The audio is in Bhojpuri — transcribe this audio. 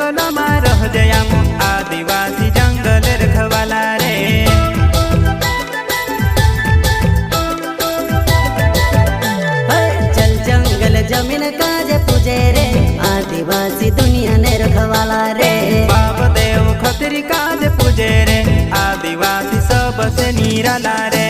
जंगलમાં રહજે આમ आदिवासी जंगल रखवाला रे। चल जंगल जमीन काजे पूजे रे आदिवासी दुनिया ने रखवाला रे। बाप देव खतरी काजे पूजे रे आदिवासी सबसे निराला रे।